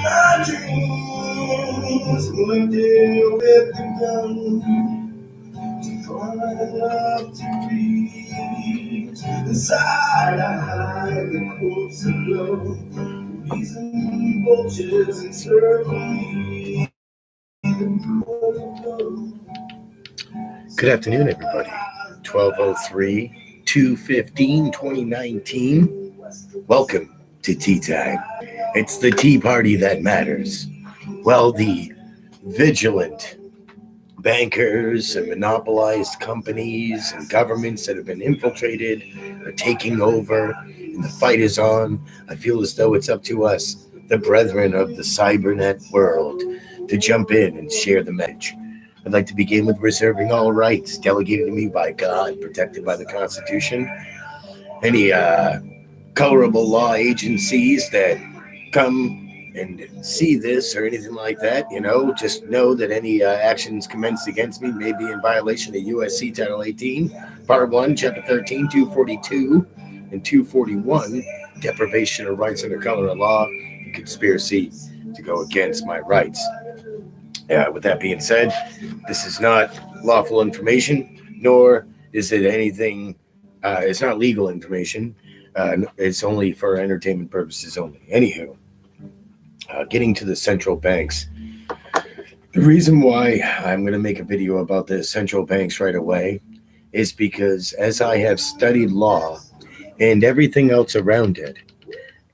my dreams lifted with the gun, far enough to reach. Inside I hide the corpse of love. Bees and vultures encircle me. Good afternoon, everybody. 12:03, 2:15, 2019. Welcome to Tea Time. It's the tea party that matters. Well, the vigilant bankers and monopolized companies and governments that have been infiltrated are taking over, and the fight is on. I feel as though it's up to us, the brethren of the cybernet world, to jump in and share the message. I'd like to begin with reserving all rights delegated to me by God, protected by the Constitution. Any colorable law agencies that come and see this or anything like that, just know that any actions commenced against me may be in violation of USC Title 18, Part 1, Chapter 13, 242, and 241, deprivation of rights under color of law, and conspiracy to go against my rights. With that being said, this is not lawful information, nor is it anything, it's not legal information. It's only for entertainment purposes only. Anywho, getting to the central banks. The reason why I'm going to make a video about the central banks right away is because as I have studied law and everything else around it,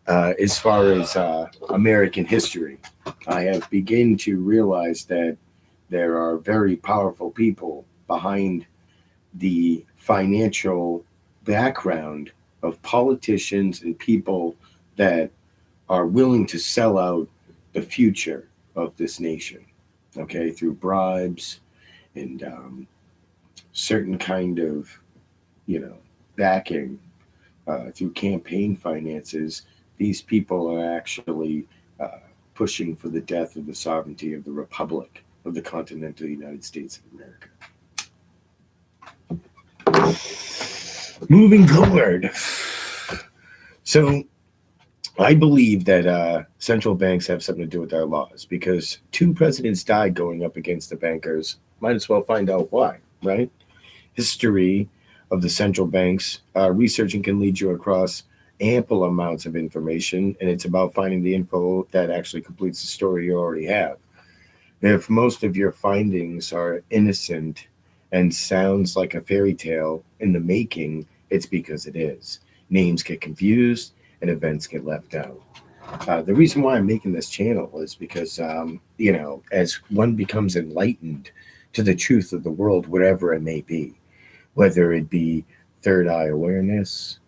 as far as American history, I have begun to realize that there are very powerful people behind the financial background of politicians and people that are willing to sell out the future of this nation, okay, through bribes and certain kind of, backing through campaign finances. These people are actually pushing for the death of the sovereignty of the Republic of the continental United States of America. Moving forward. So I believe that central banks have something to do with our laws because 2 presidents died going up against the bankers. Might as well find out why, right? History of the central banks, researching can lead you across ample amounts of information, and it's about finding the info that actually completes the story you already have. If most of your findings are innocent and sounds like a fairy tale in the making, it's because it is. Names get confused and events get left out. The reason why I'm making this channel is because, as one becomes enlightened to the truth of the world, whatever it may be, whether it be third eye awareness,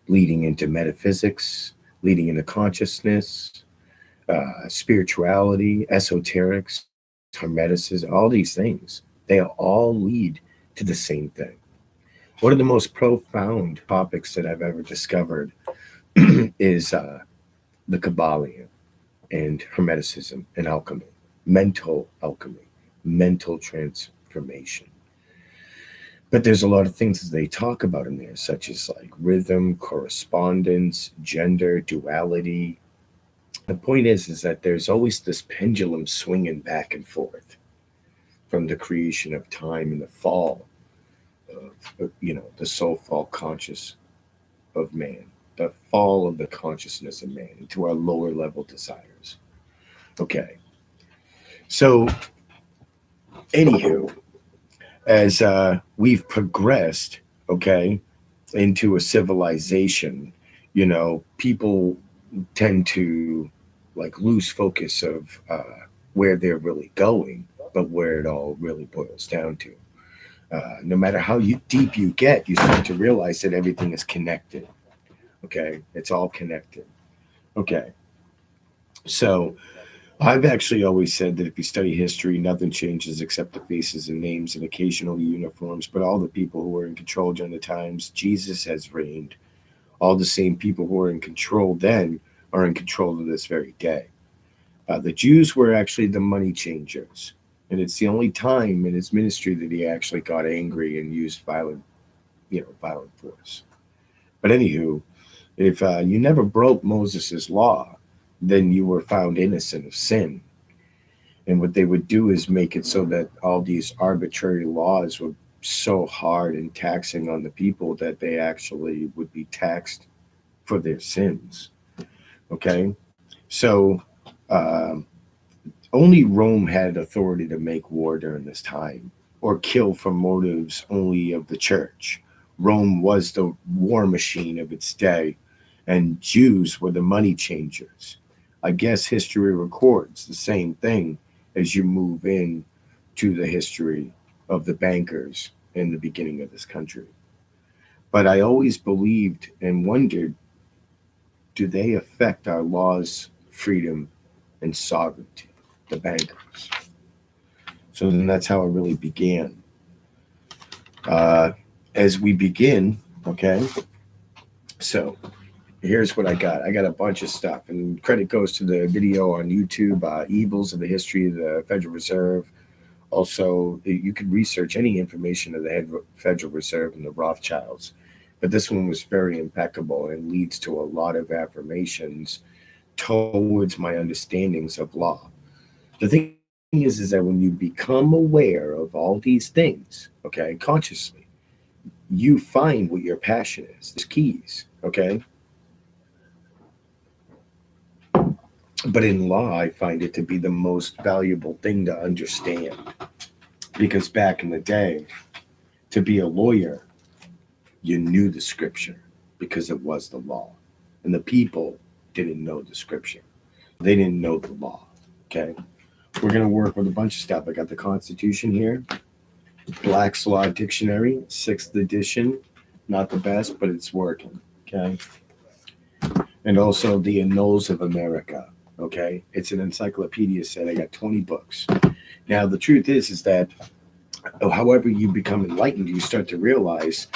leading into metaphysics, leading into consciousness, spirituality, esoterics, hermeticism, all these things, they all lead to the same thing. One of the most profound topics that I've ever discovered is the Kabbalion and Hermeticism and alchemy, mental transformation. But there's a lot of things that they talk about in there, such as like rhythm, correspondence, gender, duality. The point is that there's always this pendulum swinging back and forth from the creation of time and the fall of, the soul fall conscious of man, the fall of the consciousness of man into our lower level desires. Okay. So, anywho, as we've progressed, okay, into a civilization, people tend to like lose focus of where they're really going, but where it all really boils down to. No matter how deep you get, you start to realize that everything is connected. Okay, it's all connected. Okay, so I've actually always said that if you study history, nothing changes except the faces and names and occasional uniforms. But all the people who were in control during the times Jesus has reigned, all the same people who were in control then are in control to this very day. The Jews were actually the money changers. And it's the only time in his ministry that he actually got angry and used violent force. But anywho, if you never broke Moses's law, then you were found innocent of sin. And what they would do is make it so that all these arbitrary laws were so hard and taxing on the people that they actually would be taxed for their sins. Okay? So, um, only Rome had authority to make war during this time or kill for motives only of the church. Rome was the war machine of its day, and Jews were the money changers. I guess history records the same thing as you move in to the history of the bankers in the beginning of this country. But I always believed and wondered, do they affect our laws, freedom, and sovereignty? The bankers. So then that's how it really began. Uh, as we begin, okay, so here's what I got. I got a bunch of stuff, and credit goes to the video on YouTube, Evils of the History of the Federal Reserve. Also, you could research any information of the Federal Reserve and the Rothschilds, but this one was very impeccable and leads to a lot of affirmations towards my understandings of law. The thing is that when you become aware of all these things, okay, consciously, you find what your passion is. There's keys, okay? But in law, I find it to be the most valuable thing to understand. Because back in the day, to be a lawyer, you knew the scripture because it was the law. And the people didn't know the scripture. They didn't know the law. Okay. We're going to work with a bunch of stuff. I got the Constitution here, Black's Law Dictionary, 6th edition. Not the best, but it's working. Okay. And also the Annals of America. Okay. It's an encyclopedia set. I got 20 books. Now, the truth is that however you become enlightened, you start to realize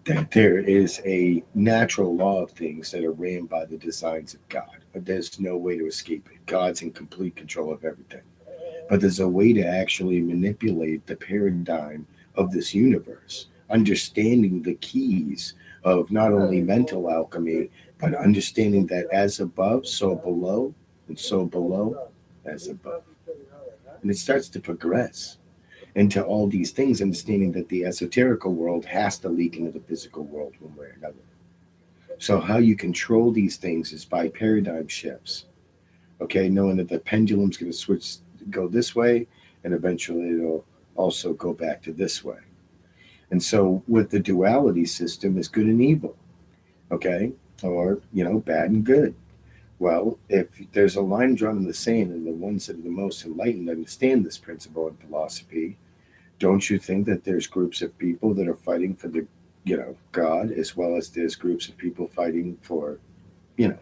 that there is a natural law of things that are ran by the designs of God. There's no way to escape it. God's in complete control of everything. But there's a way to actually manipulate the paradigm of this universe, understanding the keys of not only mental alchemy, but understanding that as above, so below, and so below, as above. And it starts to progress into all these things, understanding that the esoterical world has to leak into the physical world one way or another. So how you control these things is by paradigm shifts. Okay, knowing that the pendulum's going to switch, go this way, and eventually it'll also go back to this way. And so with the duality system is good and evil, okay, or bad and good. Well, if there's a line drawn in the sand, and the ones that are the most enlightened understand this principle in philosophy, don't you think that there's groups of people that are fighting for the, God, as well as there's groups of people fighting for, you know,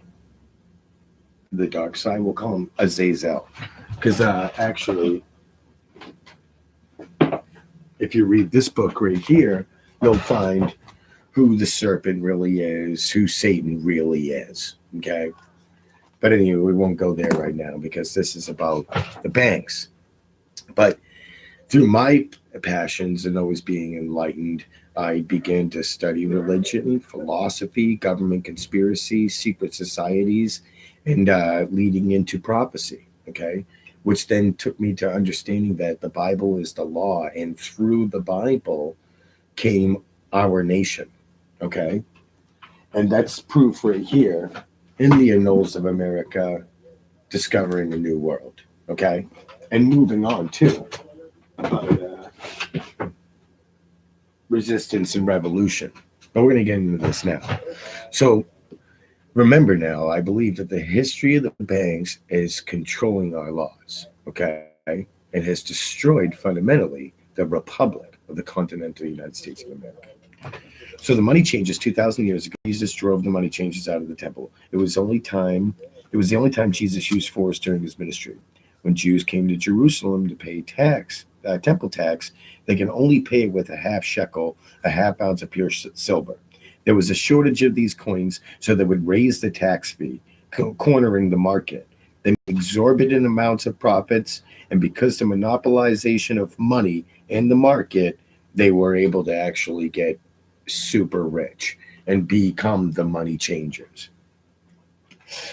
the dark side? We'll call them Azazel. Because actually, if you read this book right here, you'll find who the serpent really is, who Satan really is. Okay? But anyway, we won't go there right now because this is about the banks. But through my passions and always being enlightened, I began to study religion, philosophy, government conspiracy, secret societies, and leading into prophecy, okay? Which then took me to understanding that the Bible is the law, and through the Bible came our nation, okay? And that's proof right here in the Annals of America, discovering a new world, okay? And moving on too. Resistance and revolution. But we're going to get into this now. So remember now, I believe that the history of the banks is controlling our laws, okay? It has destroyed fundamentally the republic of the continental United States of America. So the money changes 2,000 years ago. Jesus drove the money changes out of the temple. It was the only time Jesus used force during his ministry. When Jews came to Jerusalem to pay temple tax, they can only pay it with a half shekel, a half ounce of pure silver. There was a shortage of these coins, so they would raise the tax fee, cornering the market. They made exorbitant amounts of profits, and because the monopolization of money in the market, they were able to actually get super rich and become the money changers.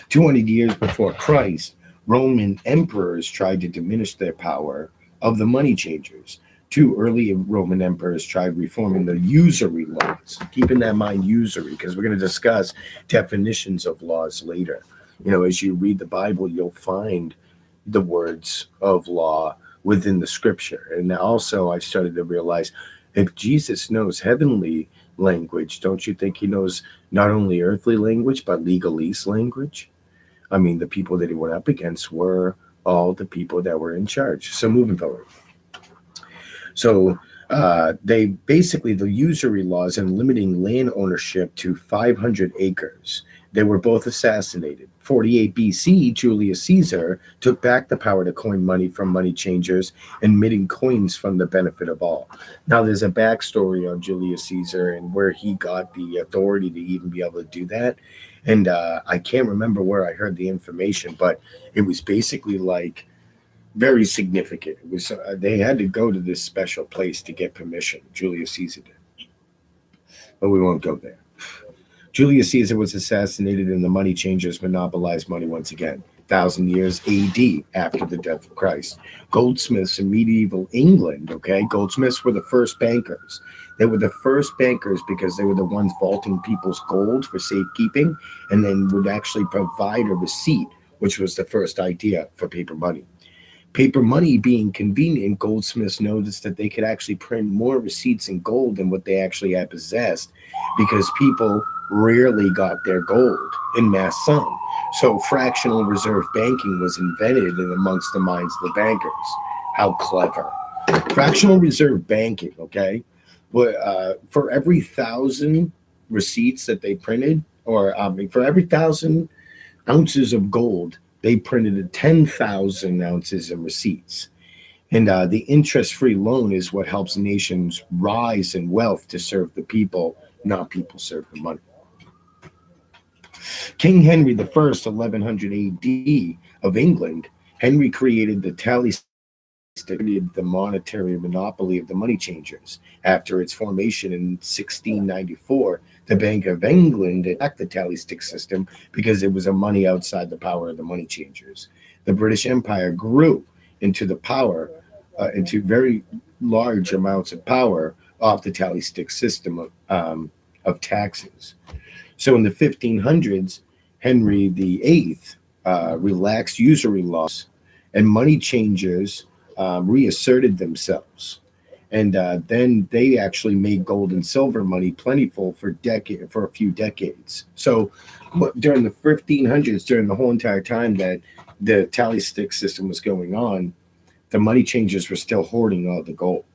200 years before Christ, Roman emperors tried to diminish their power of the money changers. Two early Roman emperors tried reforming the usury laws. Keep in that mind usury, because we're going to discuss definitions of laws later. As you read the Bible, you'll find the words of law within the scripture. And also, I started to realize if Jesus knows heavenly language, don't you think he knows not only earthly language, but legalese language? I mean, the people that he went up against were all the people that were in charge. So moving forward. So they basically, the usury laws and limiting land ownership to 500 acres. They were both assassinated. 48 BC, Julius Caesar took back the power to coin money from money changers and minting coins from the benefit of all. Now, there's a backstory on Julius Caesar and where he got the authority to even be able to do that. And I can't remember where I heard the information, but it was basically like very significant. It was they had to go to this special place to get permission. Julius Caesar did, but we won't go there. Julius Caesar was assassinated, and the money changers monopolized money once again. 1,000 years AD after the death of Christ. Goldsmiths in medieval England, okay? Goldsmiths were the first bankers. They were the first bankers because they were the ones vaulting people's gold for safekeeping and then would actually provide a receipt, which was the first idea for paper money. Paper money being convenient, goldsmiths noticed that they could actually print more receipts in gold than what they actually had possessed because people rarely got their gold in mass sum. So fractional reserve banking was invented in amongst the minds of the bankers. How clever. Fractional reserve banking, okay? For every 1,000 receipts that they printed, or for every 1,000 ounces of gold, they printed 10,000 ounces of receipts. And the interest-free loan is what helps nations rise in wealth to serve the people, not people serve the money. King Henry I, 1100 AD of England, Henry created the tally stick, the monetary monopoly of the money changers. After its formation in 1694, the Bank of England attacked the tally stick system because it was a money outside the power of the money changers. The British Empire grew into the power, into very large amounts of power off the tally stick system of taxes. So in the 1500s, Henry VIII relaxed usury laws, and money changers reasserted themselves. And then they actually made gold and silver money plentiful for a few decades. So during the 1500s, during the whole entire time that the tally stick system was going on, the money changers were still hoarding all the gold,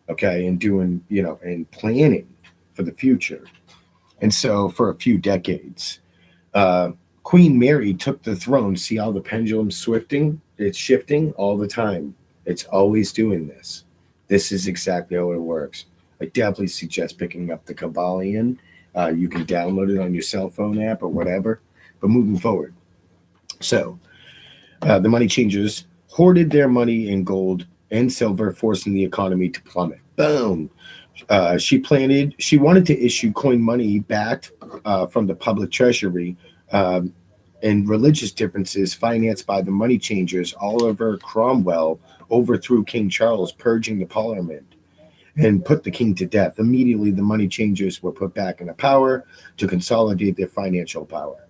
okay, and doing, and planning for the future. And so for a few decades, Queen Mary took the throne. See how the pendulum's swifting? It's shifting all the time. It's always doing this. This is exactly how it works. I definitely suggest picking up the Kabbalion. You can download it on your cell phone app or whatever. But moving forward. So the money changers hoarded their money in gold and silver, forcing the economy to plummet. Boom. She wanted to issue coin money backed from the public treasury, and religious differences financed by the money changers. Oliver Cromwell overthrew King Charles, purging the parliament, and put the king to death. Immediately, the money changers were put back into power to consolidate their financial power.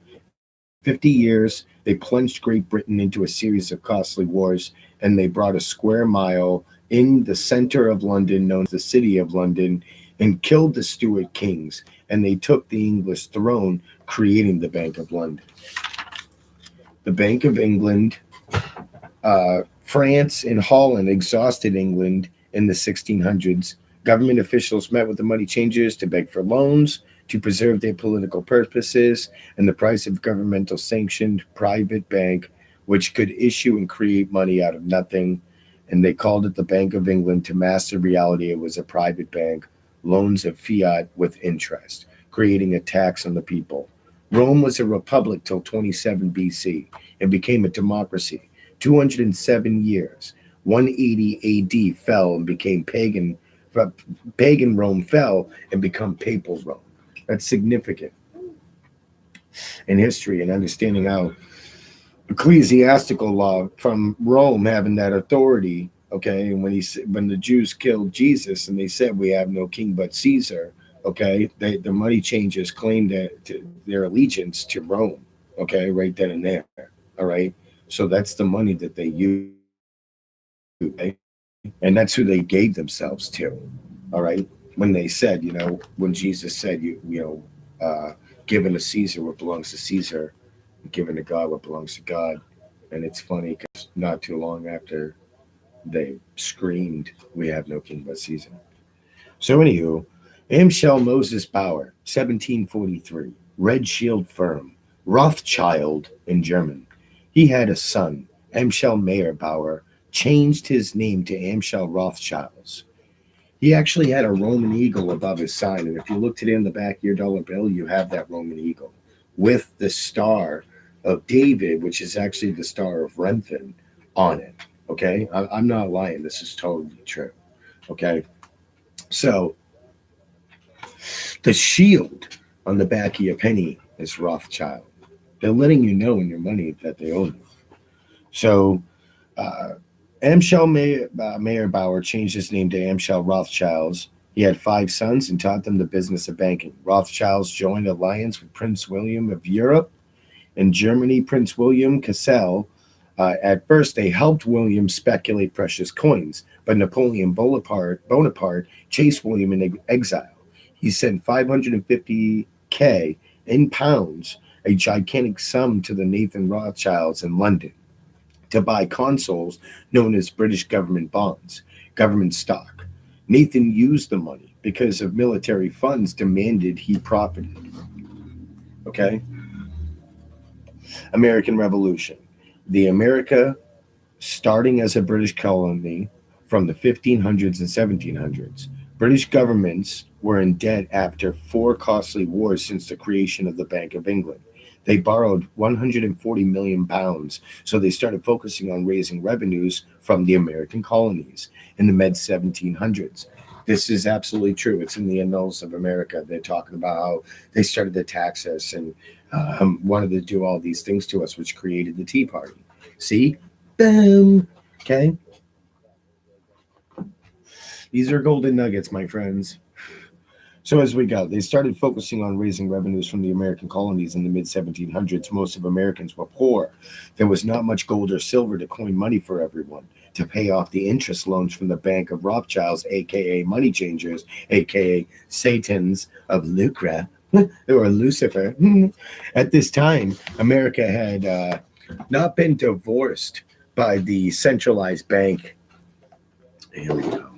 50 years, they plunged Great Britain into a series of costly wars, and they brought a square mile in the center of London, known as the City of London, and killed the Stuart kings, and they took the English throne, creating the Bank of London. The Bank of England, France and Holland exhausted England in the 1600s. Government officials met with the money changers to beg for loans to preserve their political purposes, and the price of governmental sanctioned private bank, which could issue and create money out of nothing. And they called it the Bank of England. To mask the reality, it was a private bank, loans of fiat with interest, creating a tax on the people. Rome was a republic till 27 BC and became a democracy. 207 years. 180 AD fell and became pagan. Pagan Rome fell and became papal Rome. That's significant. in history and understanding how ecclesiastical law from Rome having that authority. Okay, and when the Jews killed Jesus and they said we have no king but Caesar. Okay, the money changers claimed their allegiance to Rome. Okay, right then and there. All right, so that's the money that they use. Okay, and that's who they gave themselves to. All right, when they said, when Jesus said, given to Caesar what belongs to Caesar, given to God what belongs to God. And it's funny because not too long after they screamed, "We have no king but Caesar." So, anywho, Amschel Moses Bauer, 1743, Red Shield firm, Rothschild in German. He had a son, Amschel Mayer Bauer, changed his name to Amschel Rothschilds. He actually had a Roman eagle above his sign, and if you look today in the back of your dollar bill, you have that Roman eagle with the star of David, which is actually the star of Renton, on it. Okay, I'm not lying. This is totally true. Okay, so the shield on the back of your penny is Rothschild. They're letting you know in your money that they own you. So uh, Mayer Bauer changed his name to Amschel Rothschilds. He had five sons and taught them the business of banking. Rothschilds joined alliance with Prince William of Europe and Germany. Prince William Cassel. At first, they helped William speculate precious coins, but Napoleon Bonaparte chased William into exile. He sent 550K in pounds, a gigantic sum, to the Nathan Rothschilds in London to buy consols known as British government bonds, government stock. Nathan used the money because of military funds demanded he profited. Okay? American Revolution. The America starting as a British colony from the 1500s and 1700s. British governments were in debt after four costly wars since the creation of the Bank of England. They borrowed 140 million pounds, so they started focusing on raising revenues from the American colonies in the mid 1700s. This is absolutely true. It's in the annals of America. They're talking about how they started to tax us and wanted to do all these things to us, which created the Tea Party. See? Boom. Okay. These are golden nuggets, my friends. So as we go, they started focusing on raising revenues from the American colonies in the mid 1700s. Most of Americans were poor. There was not much gold or silver to coin money for everyone to pay off the interest loans from the Bank of Rothschilds, aka money changers, aka Satans of Lucre or Lucifer. At this time, America had not been divorced by the centralized bank. Here we go.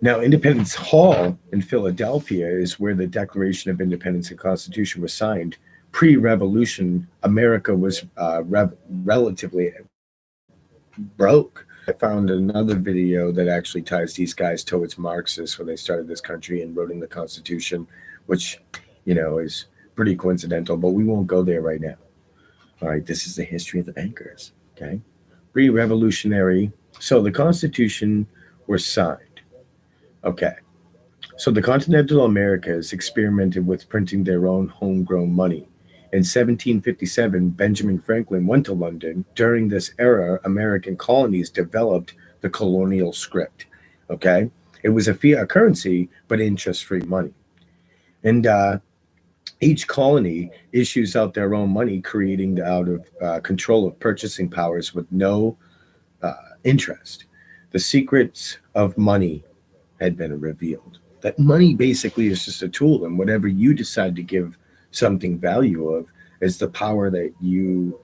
Now, Independence Hall in Philadelphia is where the Declaration of Independence and Constitution was signed. Pre-Revolution, America was relatively broke. I found another video that actually ties these guys towards Marxists when they started this country and wrote in the Constitution, which, is pretty coincidental, but we won't go there right now. All right, this is the history of the bankers, okay? Pre-revolutionary. So the Constitution was signed. Okay. So the continental Americas experimented with printing their own homegrown money. In 1757, Benjamin Franklin went to London. During this era, American colonies developed the colonial script. Okay. It was a fiat currency, but interest free money. And each colony issues out their own money, creating out of control of purchasing powers with no interest. The secrets of money had been revealed. That money basically is just a tool, and whatever you decide to give something value of is the power that you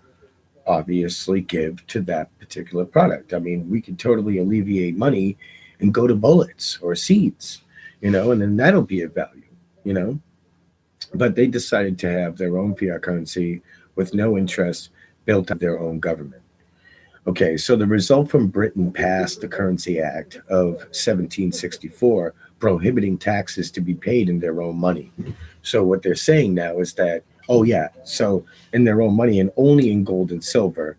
obviously give to that particular product. I mean, we could totally alleviate money and go to bullets or seeds, and then that'll be a value. But they decided to have their own fiat currency with no interest, built up their own government. Okay, so the result from Britain passed the Currency Act of 1764, prohibiting taxes to be paid in their own money. So what they're saying now is that, oh yeah, so in their own money and only in gold and silver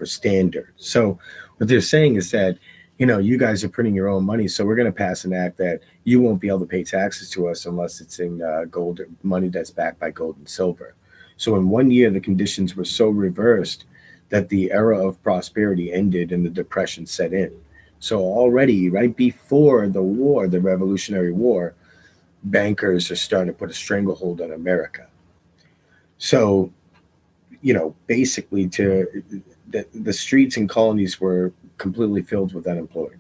standard. So what they're saying is that you guys are printing your own money, so we're going to pass an act that you won't be able to pay taxes to us unless it's in gold, money that's backed by gold and silver. So in 1 year, the conditions were so reversed that the era of prosperity ended and the depression set in. So already, right before the war, the Revolutionary War, bankers are starting to put a stranglehold on America. So, basically, the streets and colonies were completely filled with unemployed.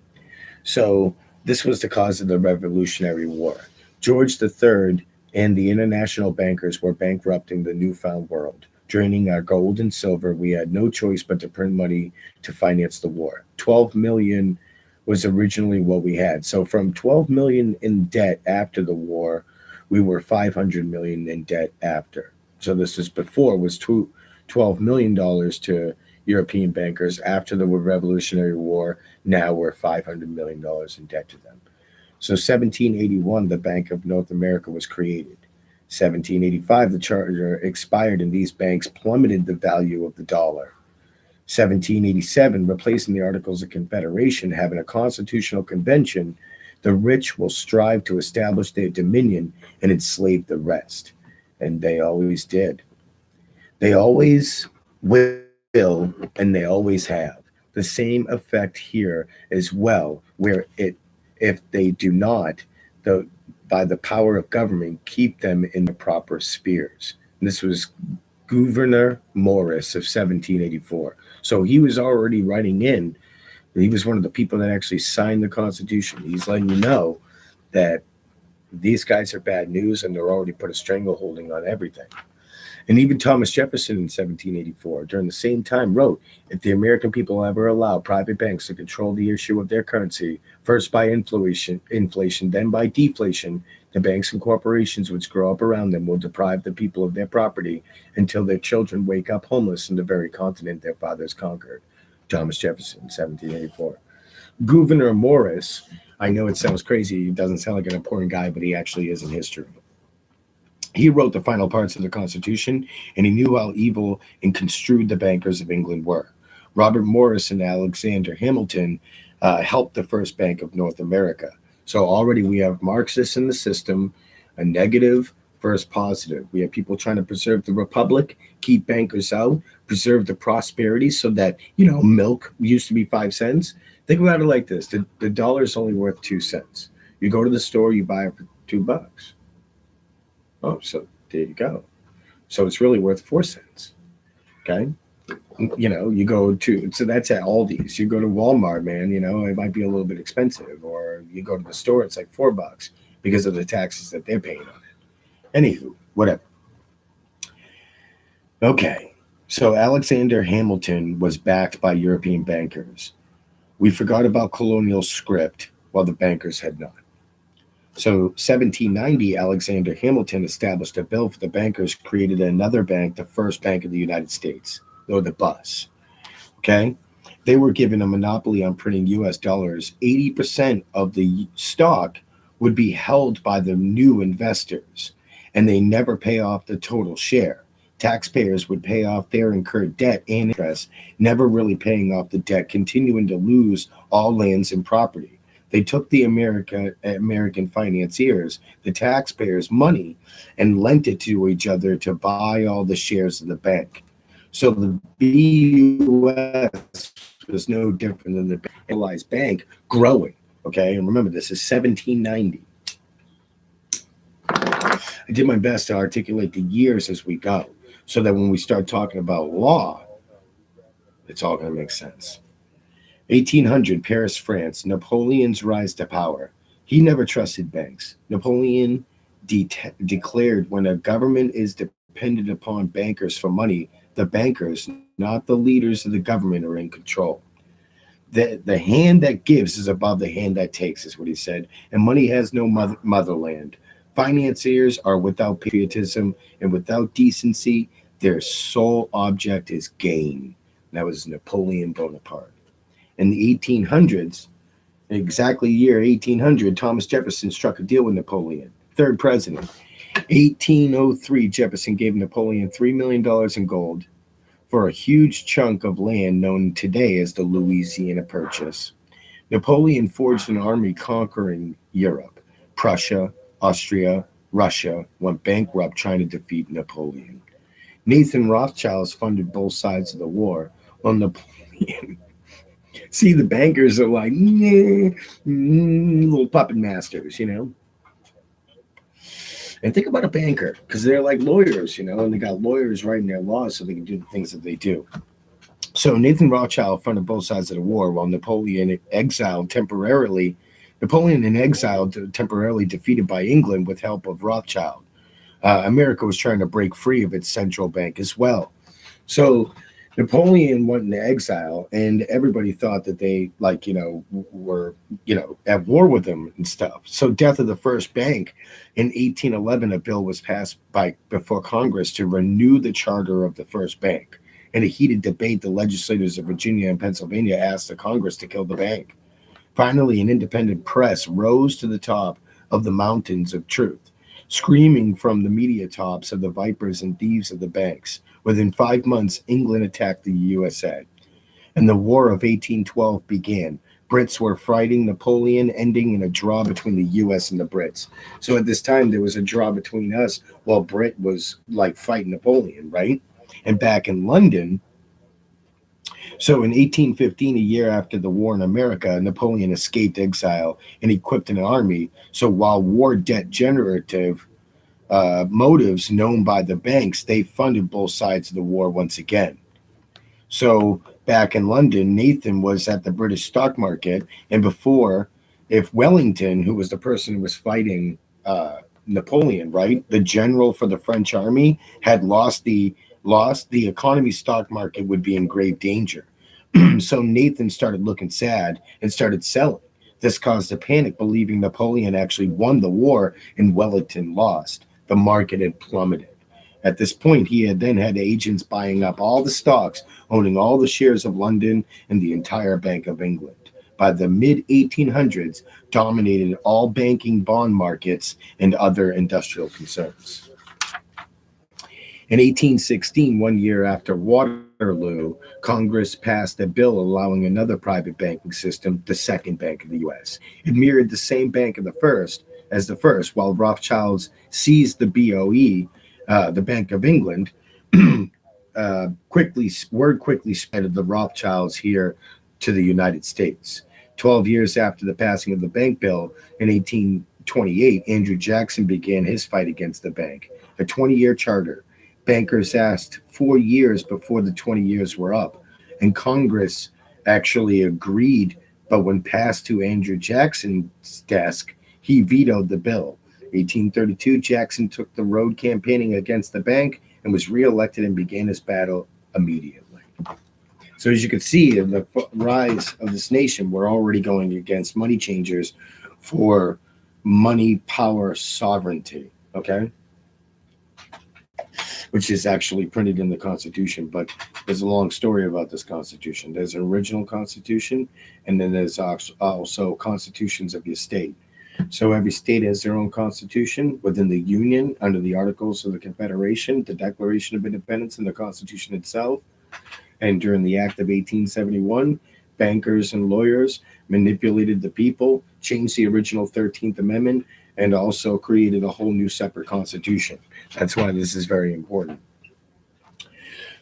So this was the cause of the Revolutionary War. George III and the international bankers were bankrupting the newfound world, draining our gold and silver. We had no choice but to print money to finance the war. 12 million was originally what we had. So from 12 million in debt after the war, we were 500 million in debt after. So this is before was $12 million to European bankers. After the Revolutionary War, now we're $500 million in debt to them. So 1781, the Bank of North America was created. 1785, the charter expired and these banks plummeted the value of the dollar. 1787, replacing the Articles of Confederation, having a constitutional convention, the rich will strive to establish their dominion and enslave the rest. And they always did. They always will and they always have. The same effect here as well, where if they do not, the by the power of government, keep them in the proper spheres. And this was Gouverneur Morris of 1784. So he was already writing in. He was one of the people that actually signed the Constitution. He's letting you know that these guys are bad news and they're already put a strangleholding on everything. And even Thomas Jefferson in 1784, during the same time, wrote, if the American people ever allow private banks to control the issue of their currency, first by inflation, then by deflation, the banks and corporations which grow up around them will deprive the people of their property until their children wake up homeless in the very continent their fathers conquered. Thomas Jefferson, 1784. Gouverneur Morris, I know it sounds crazy, he doesn't sound like an important guy, but he actually is in history. He wrote the final parts of the Constitution, and he knew how evil and construed the bankers of England were. Robert Morris and Alexander Hamilton helped the first Bank of North America. So already we have Marxists in the system, a negative versus positive. We have people trying to preserve the republic, keep bankers out, preserve the prosperity so that, milk used to be 5 cents. Think about it like this. The dollar is only worth 2 cents. You go to the store, you buy it for $2. Oh, so there you go. So it's really worth 4 cents. Okay. You go to, so that's at Aldi's. You go to Walmart, man, it might be a little bit expensive. Or you go to the store, it's like $4 because of the taxes that they're paying on it. Anywho, whatever. Okay. So Alexander Hamilton was backed by European bankers. We forgot about colonial script while the bankers had not. So 1790, Alexander Hamilton established a bill for the bankers, created another bank, the first bank of the United States, or the BUS. Okay? They were given a monopoly on printing US dollars. 80% of the stock would be held by the new investors, and they never pay off the total share. Taxpayers would pay off their incurred debt and interest, never really paying off the debt, continuing to lose all lands and property. They took the American financiers, the taxpayers' money, and lent it to each other to buy all the shares of the bank. So the BUS was no different than the Centralized Bank growing. Okay, and remember, this is 1790. I did my best to articulate the years as we go, so that when we start talking about law, it's all going to make sense. 1800, Paris, France. Napoleon's rise to power. He never trusted banks. Napoleon declared when a government is dependent upon bankers for money, the bankers, not the leaders of the government, are in control. The hand that gives is above the hand that takes, is what he said. And money has no motherland. Financiers are without patriotism and without decency. Their sole object is gain. That was Napoleon Bonaparte. In the 1800s, exactly year 1800, Thomas Jefferson struck a deal with Napoleon, third president. 1803, Jefferson gave Napoleon $3 million in gold for a huge chunk of land known today as the Louisiana Purchase. Napoleon forged an army conquering Europe. Prussia, Austria, Russia went bankrupt trying to defeat Napoleon. Nathan Rothschilds funded both sides of the war, while Napoleon. See, the bankers are like, nah, little puppet masters, you know? And think about a banker, because they're like lawyers, you know, and they got lawyers writing their laws so they can do the things that they do. So Nathan Rothschild funded both sides of the war, while Napoleon in exile temporarily defeated by England with help of Rothschild. America was trying to break free of its central bank as well. So Napoleon went into exile, and everybody thought that they, like, were, at war with him and stuff. So, death of the first bank in 1811, a bill was passed before Congress to renew the charter of the first bank. In a heated debate, the legislators of Virginia and Pennsylvania asked the Congress to kill the bank. Finally, an independent press rose to the top of the mountains of truth, screaming from the media tops of the vipers and thieves of the banks. Within 5 months, England attacked the USA, and the War of 1812 began. Brits were fighting Napoleon, ending in a draw between the US and the Brits. So at this time, there was a draw between us while Brit was like fighting Napoleon, right? And back in London, so in 1815, a year after the war in America, Napoleon escaped exile and equipped an army. So while war debt generative motives known by the banks, they funded both sides of the war once again. So back in London, Nathan was at the British stock market, and before, if Wellington, who was the person who was fighting Napoleon, right, the general for the French army, had lost the economy, stock market would be in grave danger. So Nathan started looking sad and started selling. This caused a panic, believing Napoleon actually won the war and Wellington lost. The market had plummeted. At this point, he had then had agents buying up all the stocks, owning all the shares of London and the entire Bank of England. By the mid 1800s, dominated all banking, bond markets, and other industrial concerns. In 1816, 1 year after Waterloo, Congress passed a bill allowing another private banking system, the Second Bank of the U.S. It mirrored the same bank of the first, while Rothschilds seized the BOE, the Bank of England. Word quickly spread of the Rothschilds here to the United States. 12 years after the passing of the bank bill in 1828, Andrew Jackson began his fight against the bank. A 20-year charter. Bankers asked 4 years before the 20 years were up, and Congress actually agreed, but when passed to Andrew Jackson's desk, he vetoed the bill. 1832, Jackson took the road campaigning against the bank and was reelected and began his battle immediately. So as you can see, in the rise of this nation, we're already going against money changers for money, power, sovereignty, okay? Which is actually printed in the Constitution, but there's a long story about this Constitution. There's an original Constitution, and then there's also constitutions of your state. So every state has their own constitution within the Union under the Articles of the Confederation, the Declaration of Independence, and the Constitution itself. And during the Act of 1871, bankers and lawyers manipulated the people, changed the original 13th Amendment, and also created a whole new separate constitution. That's why this is very important.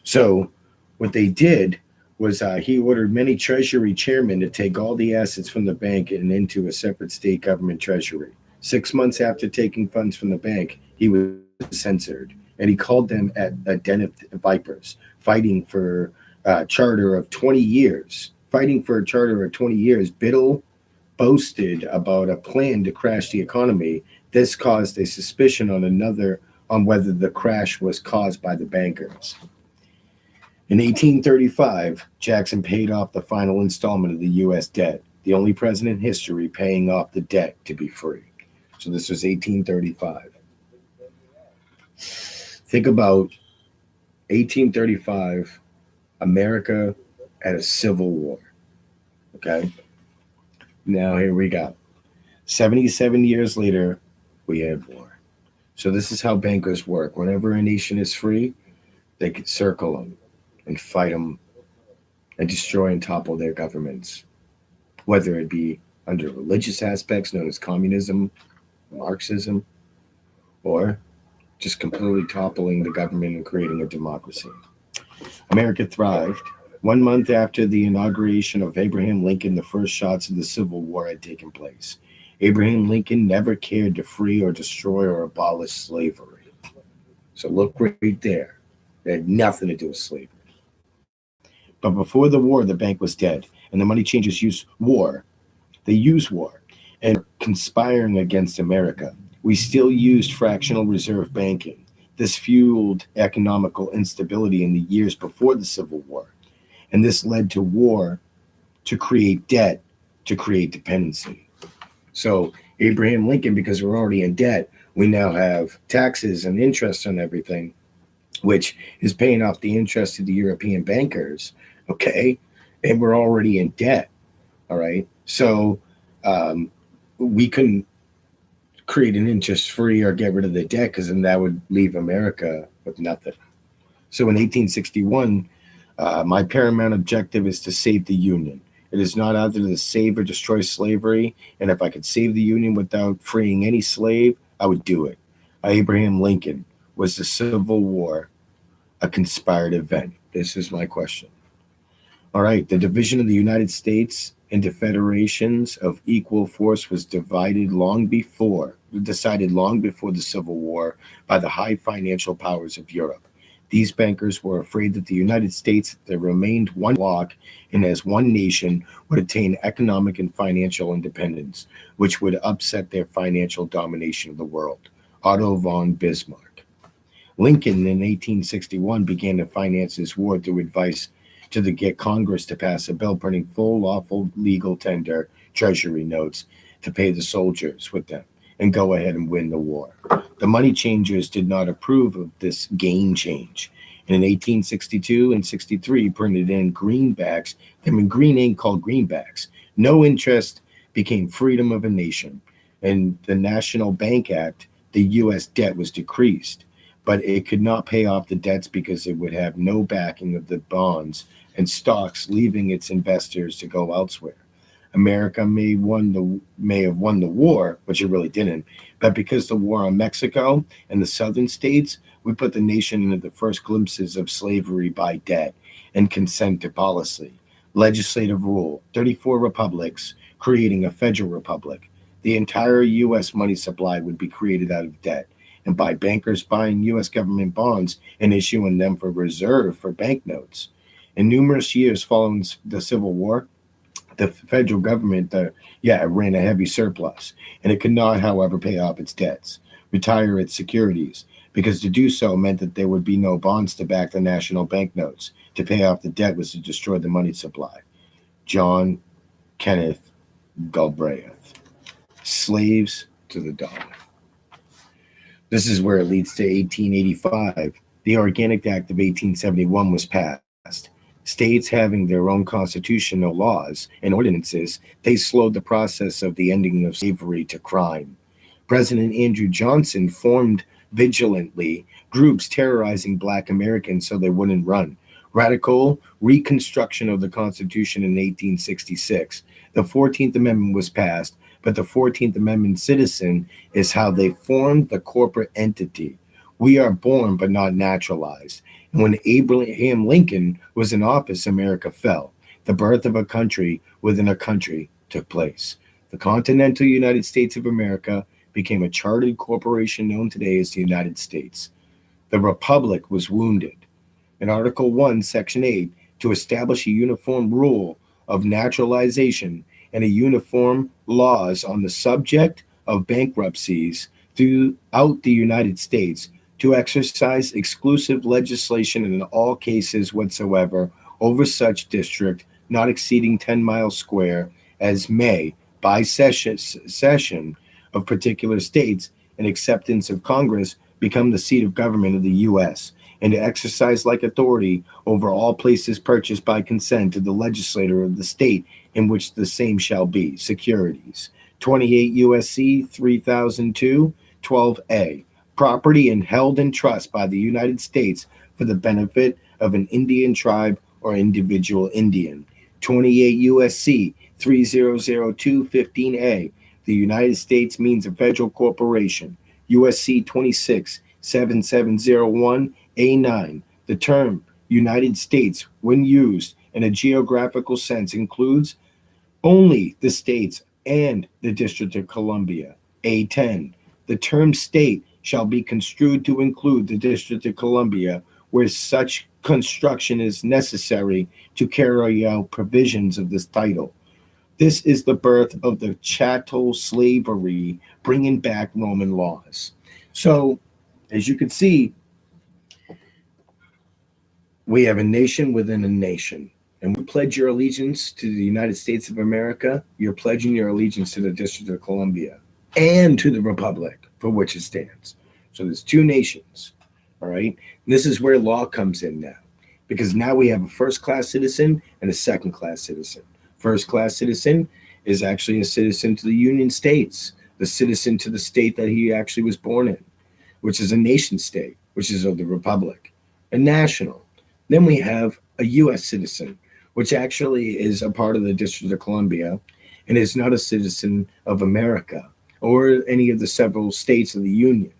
So what they did was he ordered many treasury chairmen to take all the assets from the bank and into a separate state government treasury. 6 months after taking funds from the bank, he was censored, and he called them a den of vipers, fighting for a charter of 20 years. Biddle boasted about a plan to crash the economy. This caused a suspicion on whether the crash was caused by the bankers. In 1835, Jackson paid off the final installment of the U.S. debt, the only president in history paying off the debt to be free. So this was 1835. Think about 1835, America at a civil war. Okay? Now here we go. 77 years later, we have war. So this is how bankers work. Whenever a nation is free, they could circle them and fight them and destroy and topple their governments. whether it be under religious aspects known as communism, Marxism, or just completely toppling the government and creating a democracy. America thrived. 1 month after the inauguration of Abraham Lincoln, the first shots of the Civil War had taken place. Abraham Lincoln never cared to free or destroy or abolish slavery. So look right there. It had nothing to do with slavery. But before the war, the bank was dead, and the money changers used war. They used war and conspiring against America. We still used fractional reserve banking. This fueled economical instability in the years before the Civil War. And this led to war to create debt, to create dependency. So Abraham Lincoln, because we're already in debt, we now have taxes and interest on everything, which is paying off the interest to the European bankers, okay? And we're already in debt, all right? So we couldn't create an interest free or get rid of the debt because then that would leave America with nothing. So in 1861, my paramount objective is to save the Union. It is not either to save or destroy slavery, and if I could save the Union without freeing any slave, I would do it. Abraham Lincoln, was the Civil War a conspired event? This is my question. All right, the division of the United States into federations of equal force was decided long before the Civil War by the high financial powers of Europe. These bankers were afraid that the United States, if they remained one bloc and as one nation, would attain economic and financial independence, which would upset their financial domination of the world. Otto von Bismarck. Lincoln in 1861 began to finance his war through advice to get Congress to pass a bill printing full lawful legal tender treasury notes to pay the soldiers with them and go ahead and win the war. The money changers did not approve of this game change. And in 1862 and 63 printed in greenbacks, them in green ink called greenbacks. No interest became freedom of a nation. And the National Bank Act, the U.S. debt was decreased, but it could not pay off the debts because it would have no backing of the bonds and stocks, leaving its investors to go elsewhere. America may have won the war, which it really didn't, but because the war on Mexico and the southern states, we put the nation into the first glimpses of slavery by debt and consent to policy, legislative rule, 34 republics, creating a federal republic. The entire U.S. money supply would be created out of debt, and by bankers buying U.S. government bonds and issuing them for reserve for banknotes. In numerous years following the Civil War, the federal government, ran a heavy surplus, and it could not, however, pay off its debts, retire its securities, because to do so meant that there would be no bonds to back the national banknotes. To pay off the debt was to destroy the money supply. John Kenneth Galbraith. Slaves to the dollar. This is where it leads to 1885. The Organic Act of 1871 was passed. States having their own constitutional laws and ordinances, they slowed the process of the ending of slavery to crime. President Andrew Johnson formed vigilantly groups terrorizing Black Americans so they wouldn't run. Radical reconstruction of the Constitution in 1866. The 14th Amendment was passed, but the 14th Amendment citizen is how they formed the corporate entity. We are born but not naturalized. And when Abraham Lincoln was in office, America fell. The birth of a country within a country took place. The continental United States of America became a chartered corporation known today as the United States. The Republic was wounded. In Article 1, Section 8, to establish a uniform rule of naturalization and a uniform laws on the subject of bankruptcies throughout the United States, to exercise exclusive legislation in all cases whatsoever over such district not exceeding 10 miles square as may, by cession of particular states and acceptance of Congress, become the seat of government of the U.S., and to exercise like authority over all places purchased by consent of the legislator of the state in which the same shall be. Securities. 28 U.S.C. 3002, 12a. Property and held in trust by the United States for the benefit of an Indian tribe or individual Indian. 28 USC 300215A. The United States means a federal corporation. USC 26 7701A9. The term United States, when used in a geographical sense, includes only the states and the District of Columbia. A10. The term state shall be construed to include the District of Columbia where such construction is necessary to carry out provisions of this title. This is the birth of the chattel slavery, bringing back Roman laws. So, as you can see, we have a nation within a nation. And we pledge your allegiance to the United States of America. You're pledging your allegiance to the District of Columbia and to the Republic for which it stands. So there's two nations, all right? And this is where law comes in now, because now we have a first-class citizen and a second-class citizen. First-class citizen is actually a citizen to the Union States, the citizen to the state that he actually was born in, which is a nation state, which is of the Republic, a national. Then we have a U.S. citizen, which actually is a part of the District of Columbia and is not a citizen of America or any of the several states of the Union.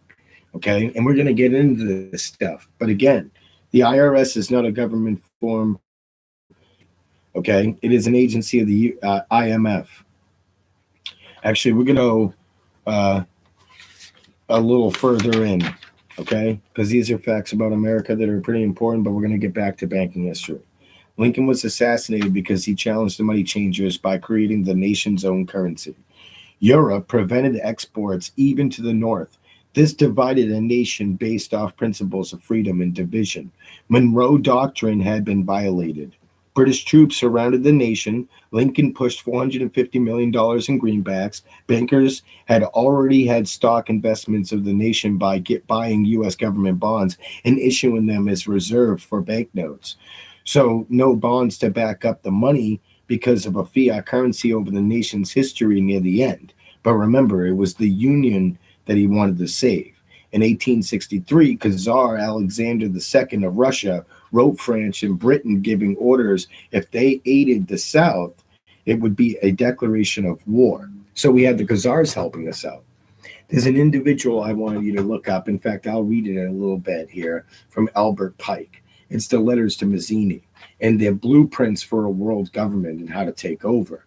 Okay, and we're going to get into this stuff. But again, the IRS is not a government form. Okay, it is an agency of the IMF. Actually, we're going to go a little further in, okay, because these are facts about America that are pretty important, but we're going to get back to banking history. Lincoln was assassinated because he challenged the money changers by creating the nation's own currency. Europe prevented exports even to the north. This divided a nation based off principles of freedom and division. Monroe Doctrine had been violated. British troops surrounded the nation. Lincoln pushed $450 million in greenbacks. Bankers had already had stock investments of the nation by buying U.S. government bonds and issuing them as reserve for banknotes. So no bonds to back up the money because of a fiat currency over the nation's history near the end. But remember, it was the Union that he wanted to save. In 1863, Tsar Alexander II of Russia wrote France and Britain giving orders if they aided the South, it would be a declaration of war. So we had the Khazars helping us out. There's an individual I wanted you to look up. In fact, I'll read it in a little bit here from Albert Pike. It's the letters to Mazzini and their blueprints for a world government and how to take over.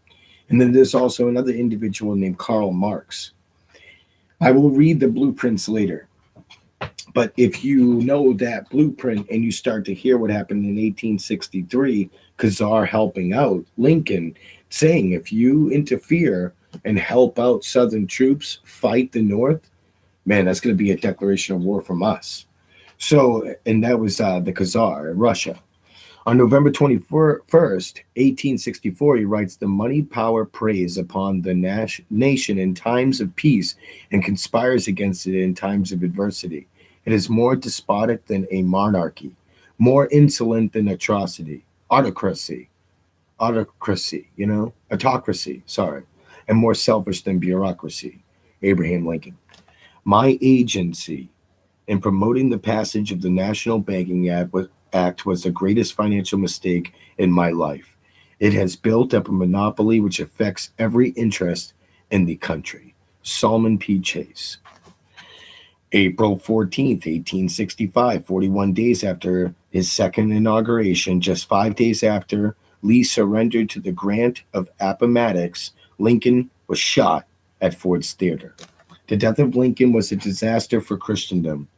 And then there's also another individual named Karl Marx. I will read the blueprints later. But if you know that blueprint and you start to hear what happened in 1863, Khazar helping out Lincoln, saying if you interfere and help out Southern troops fight the North, man, that's going to be a declaration of war from us. So, and that was the Khazar, Russia. On November 21st, 1864, he writes, the money power preys upon the nation in times of peace and conspires against it in times of adversity. It is more despotic than a monarchy, more insolent than autocracy, and more selfish than bureaucracy. Abraham Lincoln. My agency in promoting the passage of the National Banking Act was the greatest financial mistake in my life. It has built up a monopoly which affects every interest in the country. Salmon P. Chase. April 14th, 1865, 41 days after his second inauguration, just 5 days after Lee surrendered to the grant of Appomattox, Lincoln was shot at Ford's Theater. The death of Lincoln was a disaster for Christendom.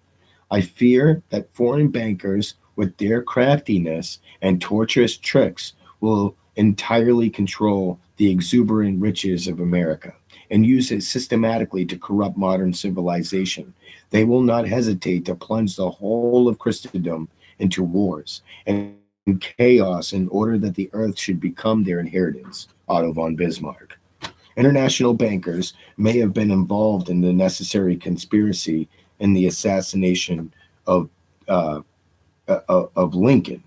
I fear that foreign bankers, with their craftiness and tortuous tricks, will entirely control the exuberant riches of America and use it systematically to corrupt modern civilization. They will not hesitate to plunge the whole of Christendom into wars and chaos in order that the earth should become their inheritance. Otto von Bismarck. International bankers may have been involved in the necessary conspiracy in the assassination of Lincoln.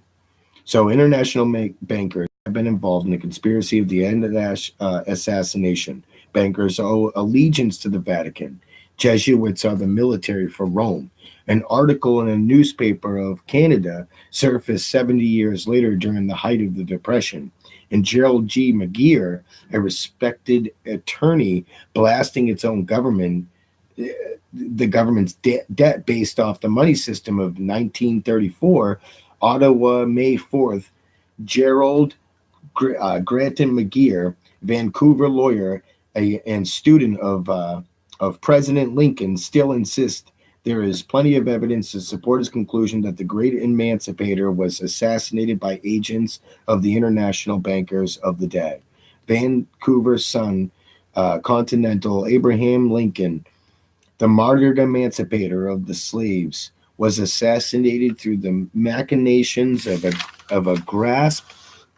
So international bankers have been involved in the conspiracy of the end of the assassination. Bankers owe allegiance to the Vatican. Jesuits are the military for Rome. An article in a newspaper of Canada surfaced 70 years later during the height of the Depression, and Gerald G. McGeer, a respected attorney, blasting its own government, the government's debt based off the money system of 1934. Ottawa, May 4th. Gerald Granton McGeer, Vancouver lawyer and student of President Lincoln, still insists there is plenty of evidence to support his conclusion that the great emancipator was assassinated by agents of the international bankers of the day. Vancouver Sun, Continental, Abraham Lincoln, the martyred emancipator of the slaves, was assassinated through the machinations of a grasp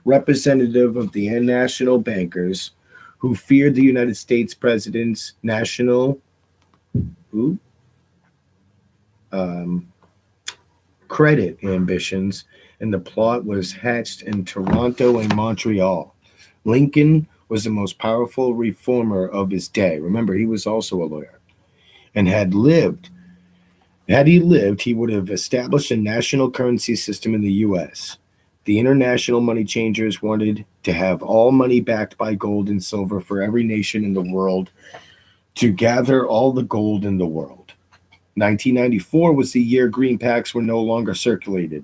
representative of the national bankers who feared the United States president's national um, credit ambitions, and the plot was hatched in Toronto and Montreal. Lincoln was the most powerful reformer of his day. Remember, he was also a lawyer, and had he lived, he would have established a national currency system in the U.S. The international money changers wanted to have all money backed by gold and silver for every nation in the world to gather all the gold in the world. 1994 was the year greenbacks were no longer circulated.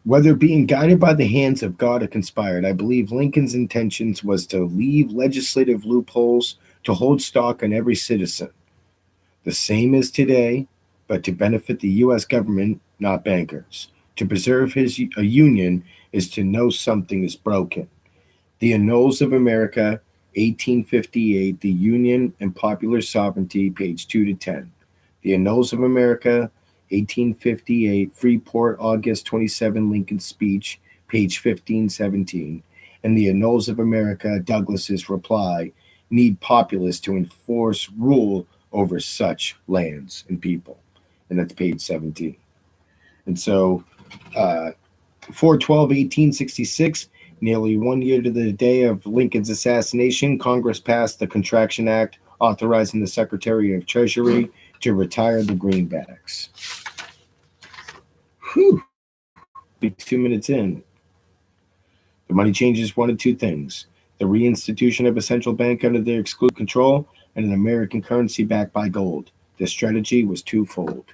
Whether being guided by the hands of God or conspired, I believe Lincoln's intentions was to leave legislative loopholes to hold stock on every citizen, the same as today, but to benefit the U.S. government, not bankers. To preserve a union is to know something is broken. The Annals of America, 1858, The Union and Popular Sovereignty, page 2 to 10. The Annals of America, 1858, Freeport, August 27, Lincoln's speech, page 1517. And the Annals of America, Douglas's reply, need populists to enforce rule over such lands and people. And that's page 17. And so, 4/12/1866, nearly 1 year to the day of Lincoln's assassination, Congress passed the Contraction Act, authorizing the Secretary of Treasury to retire the greenbacks. Whew. Be 2 minutes in. The money changers wanted two things: the reinstitution of a central bank under their exclusive control and an American currency backed by gold. Their strategy was twofold.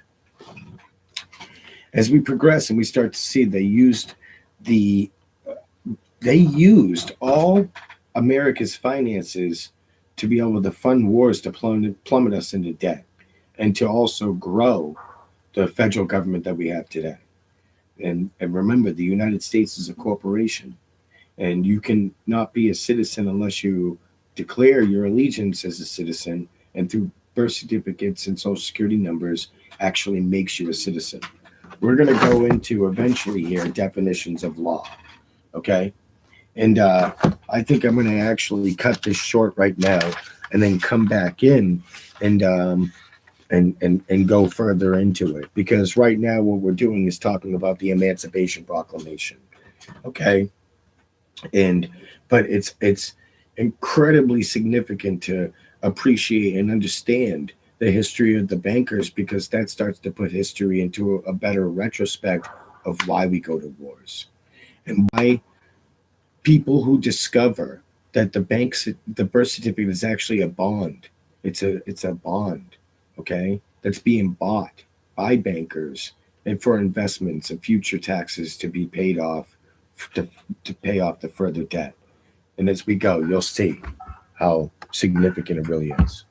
As we progress and we start to see they used all America's finances to be able to fund wars to plummet us into debt and to also grow the federal government that we have today. And remember, the United States is a corporation, and you can not be a citizen unless you declare your allegiance as a citizen, and through birth certificates and social security numbers actually makes you a citizen. We're going to go into eventually here definitions of law, okay? And I think I'm going to actually cut this short right now and then come back in and go further into it, because right now what we're doing is talking about the Emancipation Proclamation, okay? But it's incredibly significant to appreciate and understand the history of the bankers, because that starts to put history into a better retrospect of why we go to wars and why people who discover that the birth certificate is actually a bond. It's a bond, okay, that's being bought by bankers and for investments and future taxes to be paid off to pay off the further debt. And as we go, you'll see how significant it really is.